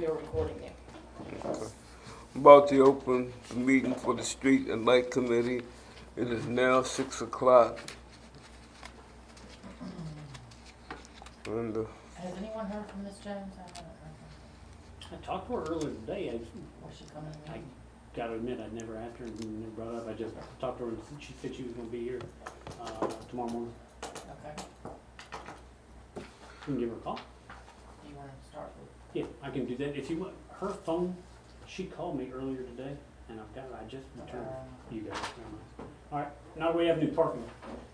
we are recording it. About to open the meeting for the Street and Light Committee. It is now 6 o'clock. And Has anyone heard from Ms. Jones? I haven't heard I talked to her earlier today. from her. Was she coming I in? gotta admit, I'd never asked her and never brought it up. I just talked to her and she said she was gonna be here, tomorrow morning. Okay. You can give her a call. Do you want to start with? Yeah, I can do that. If you want, her phone, she called me earlier today and I just returned you guys. All right, Nottoway Avenue parking.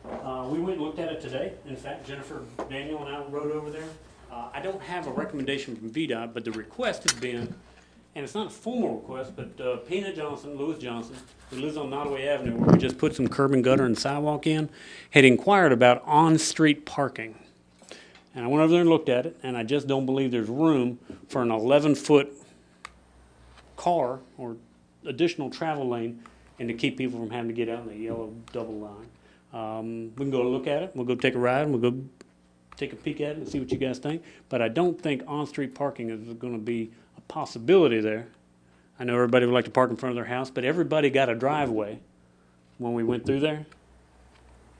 We went and looked at it today. In fact, Jennifer, Daniel, and I rode over there. I don't have a recommendation from VDOT, but the request has been, and it's not a formal request, but Peanut Johnson, Lewis Johnson, who lives on Nottoway Avenue, where we just put some curb and gutter and sidewalk in, had inquired about on-street parking. And I went over there and looked at it, and I just don't believe there's room for an 11-foot car or additional travel lane and to keep people from having to get out in the yellow double line. We can go look at it, we'll go take a ride, and we'll go take a peek at it and see what you guys think. But I don't think on-street parking is gonna be a possibility there. I know everybody would like to park in front of their house, but everybody got a driveway when we went through there.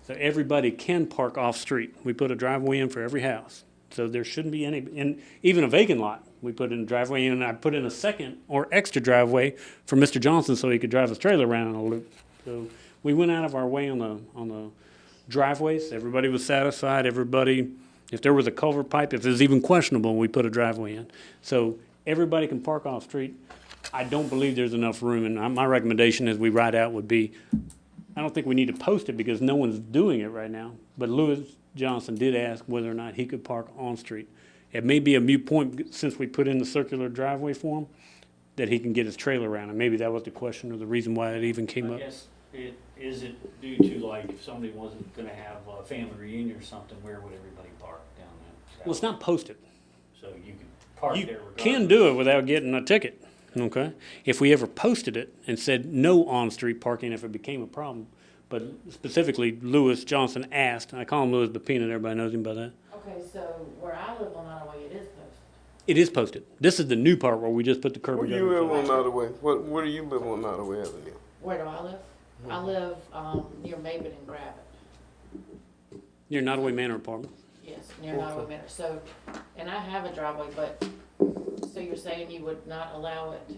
So everybody can park off-street. We put a driveway in for every house. So there shouldn't be any, and even a vacant lot, we put in a driveway in, and I put in a second or extra driveway for Mr. Johnson so he could drive his trailer around in a loop. So we went out of our way on the driveways. Everybody was satisfied. Everybody, if there was a culvert pipe, if it was even questionable, we put a driveway in. So everybody can park off-street. I don't believe there's enough room, and my recommendation as we ride out would be, I don't think we need to post it because no one's doing it right now. But Lewis Johnson did ask whether or not he could park on street. It may be a moot point since we put in the circular driveway for him that he can get his trailer around. And maybe that was the question or the reason why it even came I up. guess is it due to, like, if somebody wasn't gonna have a family reunion or something, where would everybody park down there? Well, it's not posted. So you can park You there regardless. can do it without getting a ticket, okay? If we ever posted it and said no on-street parking if it became a problem, but specifically Lewis Johnson asked, I call him Lewis but Peanut, everybody knows him by that. Okay, so where I live on Nottoway, it is posted. It is posted. This is the new part where we just put the curb where and do you gutter. live on Nottoway? Where do you live on Nottoway Avenue? Where do I live? I live, near Maven and Gravett. Near Nottoway Manor Apartment. Yes, near Nottoway Manor. So, and I have a driveway, but, so you're saying you would not allow it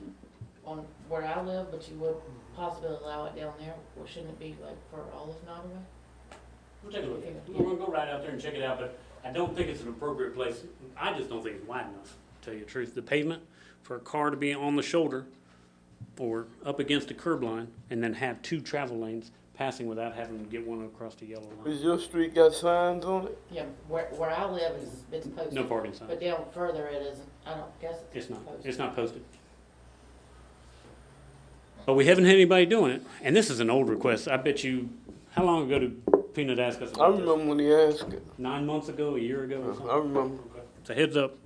on where I live, but you would possibly allow it down there? Or shouldn't it be like for all of Nottoway? We'll take a look at it. We're gonna go right out there and check it out, but I don't think it's an appropriate place. I just don't think it's wide enough, to tell you the truth. The pavement for a car to be on the shoulder or up against a curb line and then have two travel lanes passing without having to get one across the yellow line. Is your street got signs on it? Yeah, where I live is, it's posted. No parking sign. But down further it isn't. I don't guess it's It's not. posted. It's not posted. But we haven't had anybody doing it. And this is an old request. I bet you, how long ago did Peanut ask us I about this? remember when he asked it. 9 months ago, a year ago or something? I remember. Okay. So heads up,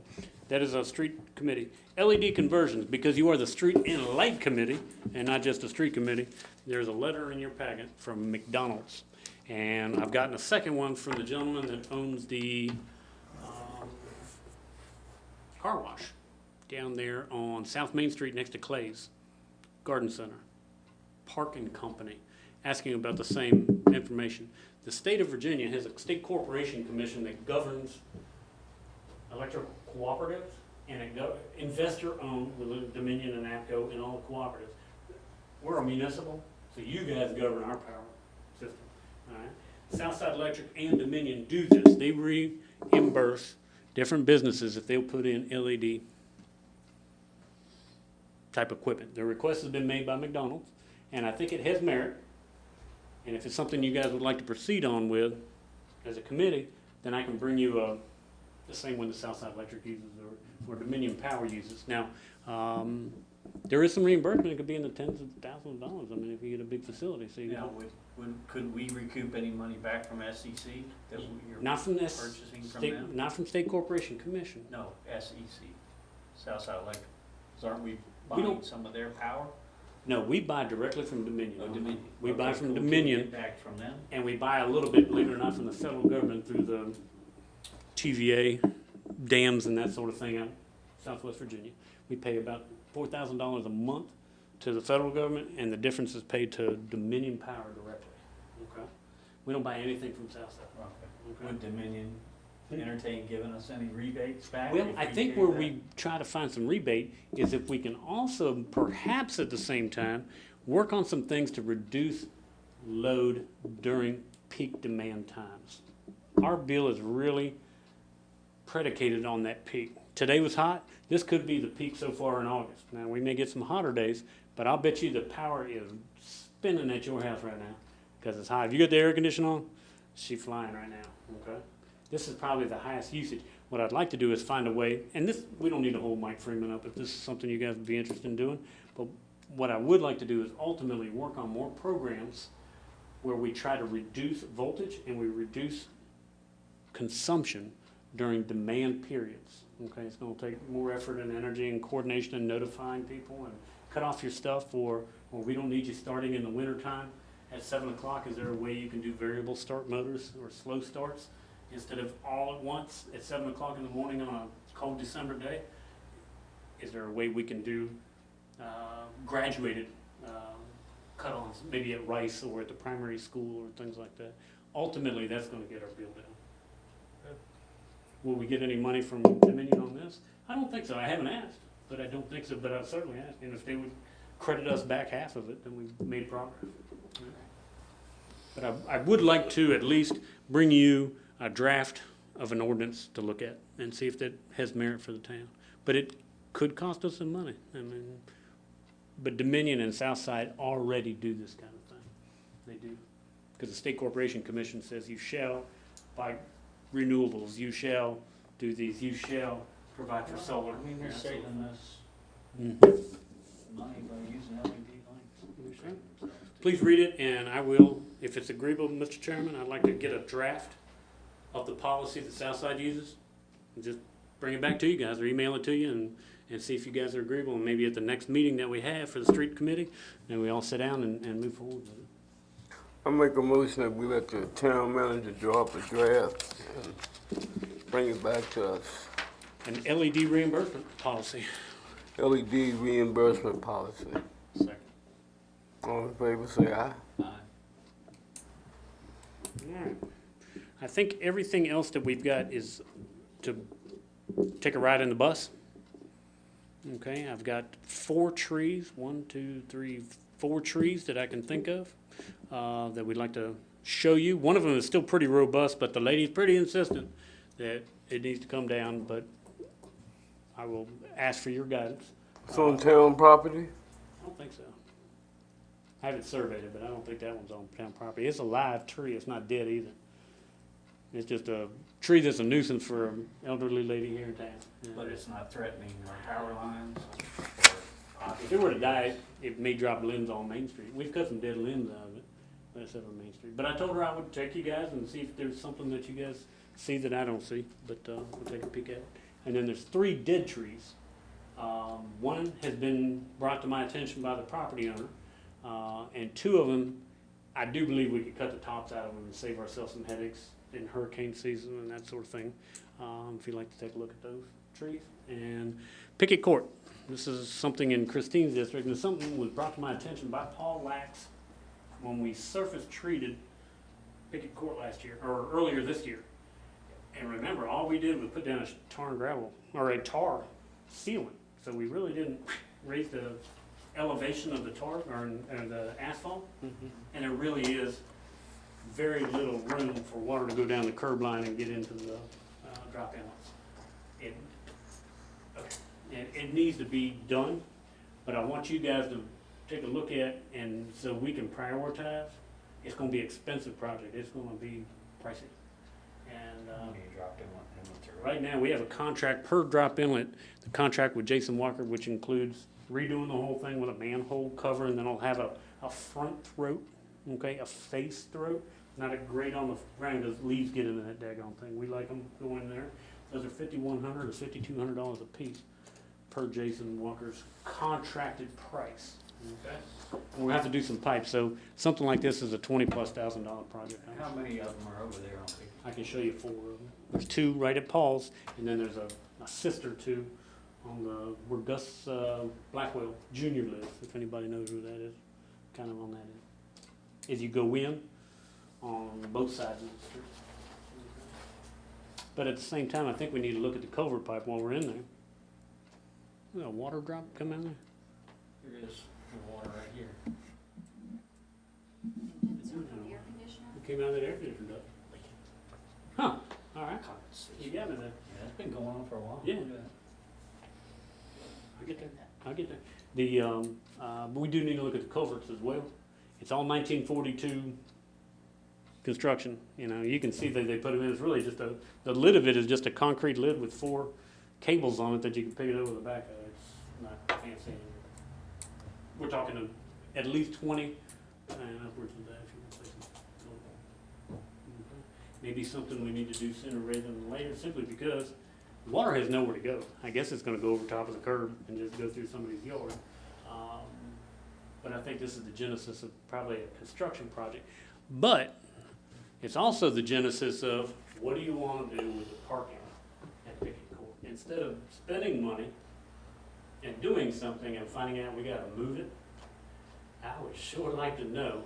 that is a street committee. LED conversions, because you are the street and light committee and not just a street committee, there's a letter in your packet from McDonald's. And I've gotten a second one from the gentleman that owns the car wash down there on South Main Street next to Clay's Garden Center. Parking company, asking about the same information. The state of Virginia has a state corporation commission that governs electric cooperatives and investor-owned with Dominion and APCO and all the cooperatives. We're a municipal, so you guys govern our power system. All right? Southside Electric and Dominion do this. They reimburse different businesses if they'll put in LED type equipment. The request has been made by McDonald's, and I think it has merit. And if it's something you guys would like to proceed on with as a committee, then I can bring you the same one that Southside Electric uses or Dominion Power uses. Now, there is some reimbursement. It could be in the tens of thousands of dollars. I mean, if you get a big facility. So you Now, could we recoup any money back from SEC that you're not from this purchasing from state, them? not from State Corporation Commission. No, SEC, Southside Electric. 'Cause aren't we We buying don't- some of their power? No, we buy directly from Dominion. Oh, Dominion. We buy Okay, from cool. Can we Dominion. get back from them? And we buy a little bit, believe it or not, from the federal government through the TVA dams and that sort of thing out Southwest Virginia. We pay about $4,000 a month to the federal government, and the difference is paid to Dominion Power directly. Okay? We don't buy anything from Southside. Okay. Would Dominion entertain giving us any rebates back? Well, if I we think do where that? we try to find some rebate is if we can also, perhaps at the same time, work on some things to reduce load during peak demand times. Our bill is really predicated on that peak. Today was hot. This could be the peak so far in August. Now, we may get some hotter days, but I'll bet you the power is spinning at your house right now because it's hot. If you got the air conditioner on, she's flying right now, okay? This is probably the highest usage. What I'd like to do is find a way, and this, we don't need to hold Mike Freeman up if this is something you guys would be interested in doing, but what I would like to do is ultimately work on more programs where we try to reduce voltage and we reduce consumption during demand periods. Okay, it's gonna take more effort and energy and coordination and notifying people and cut off your stuff or we don't need you starting in the winter time at 7 o'clock. Is there a way you can do variable start motors or slow starts instead of all at once at 7 o'clock in the morning on a cold December day? Is there a way we can do graduated cut-ons, maybe at Rice or at the primary school or things like that? Ultimately, that's gonna get our bill down. Will we get any money from Dominion on this? I don't think so. I haven't asked, but I don't think so. But I'll certainly ask. And if they would credit us back half of it, then we've made progress. But I would like to at least bring you a draft of an ordinance to look at and see if that has merit for the town. But it could cost us some money. I mean, but Dominion and Southside already do this kind of thing. They do. Because the State Corporation Commission says you shall buy renewables, you shall do these, you shall provide for solar. I mean, we're saving this Mhm. money by using LED lights. Okay. Please read it, and I will, if it's agreeable, Mr. Chairman, I'd like to get a draft of the policy that Southside uses, and just bring it back to you guys, or email it to you, and see if you guys are agreeable, and maybe at the next meeting that we have for the street committee, then we all sit down and move forward with it. I make a motion that we let the town manager draw up a draft and bring it back to us. An LED reimbursement policy. LED reimbursement policy. Second. All in favor, say aye. All right. I think everything else that we've got is to take a ride in the bus. Okay, I've got 4 trees, 1, 2, 3, 4 trees that I can think of that we'd like to show you. One of them is still pretty robust, but the lady's pretty insistent that it needs to come down, but I will ask for your guidance. It's on town property? I don't think so. I haven't surveyed it, but I don't think that one's on town property. It's a live tree, it's not dead either. It's just a tree that's a nuisance for an elderly lady here in town. Yeah. But it's not threatening our power lines If it were to die, it may drop limbs on Main Street. We've cut some dead limbs out of it, that's over Main Street. But I told her I would check you guys and see if there's something that you guys see that I don't see, but we'll take a peek at it. And then there's 3 dead trees. One has been brought to my attention by the property owner, and 2 of them, I do believe we could cut the tops out of them and save ourselves some headaches in hurricane season and that sort of thing. If you'd like to take a look at those trees. And Pickett Court. This is something in Christine's district, and something that was brought to my attention by Paul Lax when we surface treated Pickett Court last year, or earlier this year. And remember, all we did was put down a tar and gravel, or a tar sealant. So we really didn't raise the elevation of the tar, or the asphalt. Mm-hmm. And there really is very little room for water to go down the curb line and get into the drop inlets. It needs to be done, but I want you guys to take a look at, and so we can prioritize. It's gonna be an expensive project, it's gonna be pricey. And right now, we have a contract per drop inlet, the contract with Jason Walker, which includes redoing the whole thing with a manhole cover, and then I'll have a front throat, okay, a face throat, not a grate on the ground, because leaves get into that daggone thing. We like them go in there. Those are $5,100 or $5,200 a piece per Jason Walker's contracted price. Okay, and we'll have to do some pipes. So something like this is a $20,000+ project. How many of them are over there on Pickett? I can show you 4 of them. There's 2 right at Paul's, and then there's a sister 2 on the, where Gus Blackwell Jr. lives, if anybody knows who that is, kind of on that end. As you go in, on both sides of the street. But at the same time, I think we need to look at the culvert pipe while we're in there. Is that a water drop come in there? There is water right here. It's from the air conditioner. It came out of that air conditioner duct. Huh, all right. You got me there. Yeah, it's been going on for a while. Yeah. I get that. I get that. But we do need to look at the culverts as well. It's all 1942 construction. You know, you can see that they put them in. It's really just the lid of it is just a concrete lid with 4 cables on it that you can pick it over the back of. It's not fancy. We're talking at least 20 and upwards of that if you replace them. Okay. Maybe something we need to do sooner rather than later, simply because water has nowhere to go. I guess it's going to go over top of the curb and just go through somebody's yard. But I think this is the genesis of probably a construction project. But it's also the genesis of what do you want to do with the parking at Pickett Court? Instead of spending money and doing something and finding out we got to move it, I would sure like to know.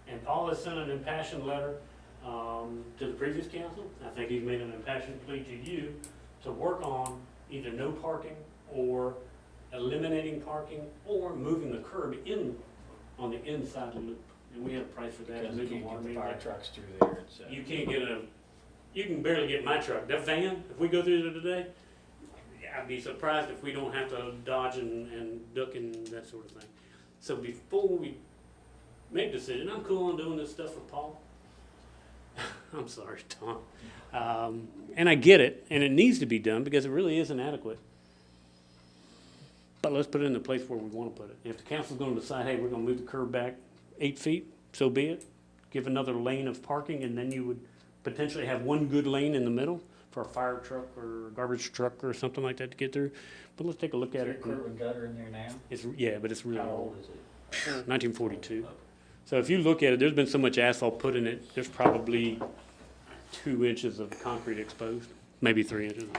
And Paul has sent an impassioned letter to the previous council. I think he's made an impassioned plea to you to work on either no parking or eliminating parking or moving the curb in on the inside loop. And we have a price for that. Because you Moving can't water get the main fire back. trucks through there. It's, You can't get you can barely get my truck. That van, if we go through there today, I'd be surprised if we don't have to dodge and duck and that sort of thing. So before we make a decision, I'm cool on doing this stuff with Paul. I'm sorry, Tom. And I get it, and it needs to be done because it really is inadequate. But let's put it in the place where we want to put it. If the council's going to decide, hey, we're going to move the curb back 8 feet, so be it. Give another lane of parking, and then you would potentially have one good lane in the middle for a fire truck or a garbage truck or something like that to get through. But let's take a look is at there it. curb and gutter in there now? Yeah, but it's really How old. old is it? 1942. So if you look at it, there's been so much asphalt put in it, there's probably 2 inches of concrete exposed, maybe 3 inches.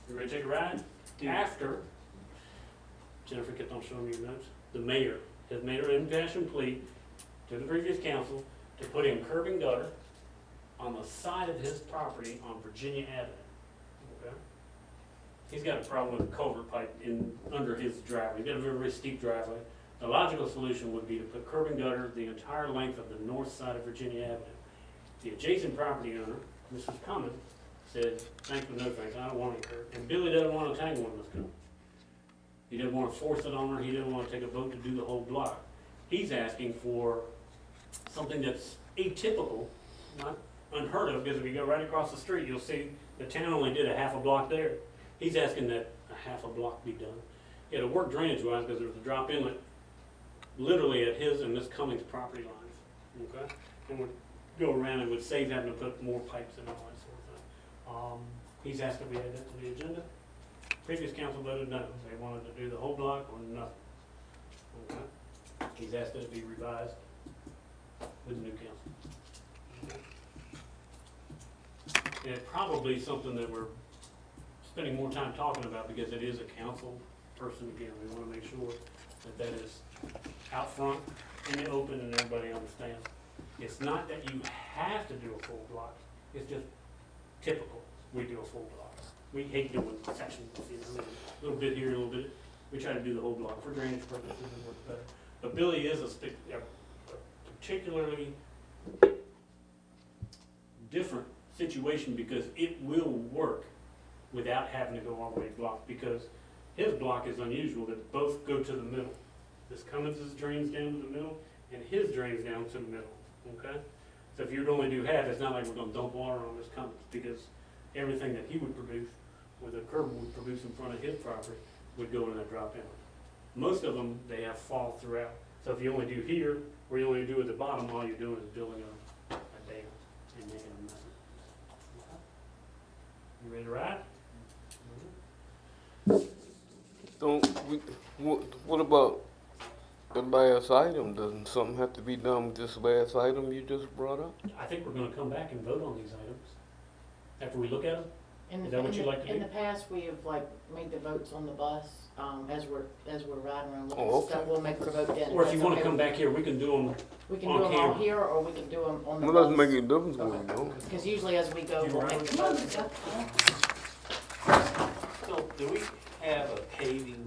You ready to take a ride? After, Jennifer kept on showing me your notes, the mayor has made an impassioned plea to the previous council to put in curb and gutter on the side of his property on Virginia Avenue. Okay? He's got a problem with a culvert pipe under his driveway. He's got a very steep driveway. The logical solution would be to put curb and gutter the entire length of the north side of Virginia Avenue. The adjacent property owner, Mrs. Cummins, said, thanks but no thanks, I don't want any curb. And Billy doesn't want to tangle with Ms. Cummins. He didn't want to force it on her, he didn't want to take a vote to do the whole block. He's asking for something that's atypical, not unheard of, because if you go right across the street, you'll see the town only did a half a block there. He's asking that a half a block be done. It'll work drainage wise because there's a drop inlet literally at his and Miss Cummings' property lines, okay? And would go around and would save having to put more pipes and all that sort of thing. He's asked if we add that to the agenda. Previous council voted no. They wanted to do the whole block or nothing. Okay? He's asked that it be revised with the new council. Okay? And it's probably something that we're spending more time talking about because it is a council person again. We want to make sure that that is out front, in the open, and everybody understands. It's not that you have to do a full block. It's just typical. We do a full block. We hate doing sections, you know, a little bit here, a little bit. We try to do the whole block for drainage purposes and work better. But Billy is a particularly different situation because it will work without having to go all the way block, because his block is unusual that both go to the middle. This Cummins' drains down to the middle, and his drains down to the middle, okay? So if you'd only do half, it's not like we're gonna dump water on this Cummins, because everything that he would produce, or the curb would produce in front of his property, would go in that drop inlet. Most of them, they have fall throughout. So if you only do here, or you only do at the bottom, all you're doing is building a dam and making a mess. Okay. You ready to ride? What about the last item? Doesn't something have to be done with this last item you just brought up? I think we're gonna come back and vote on these items after we look at them. Is that what you'd like to In do? the past, we have like made the votes on the bus, as we're riding around looking Oh, at stuff, we'll make the vote then. Or if you that's wanna okay come with back here, we can do them. We can on do them all camera. here, or we can do them on the Well, doesn't make bus. any difference when we go. Because usually as we go, You we'll right. make the vote. So, do we have a paving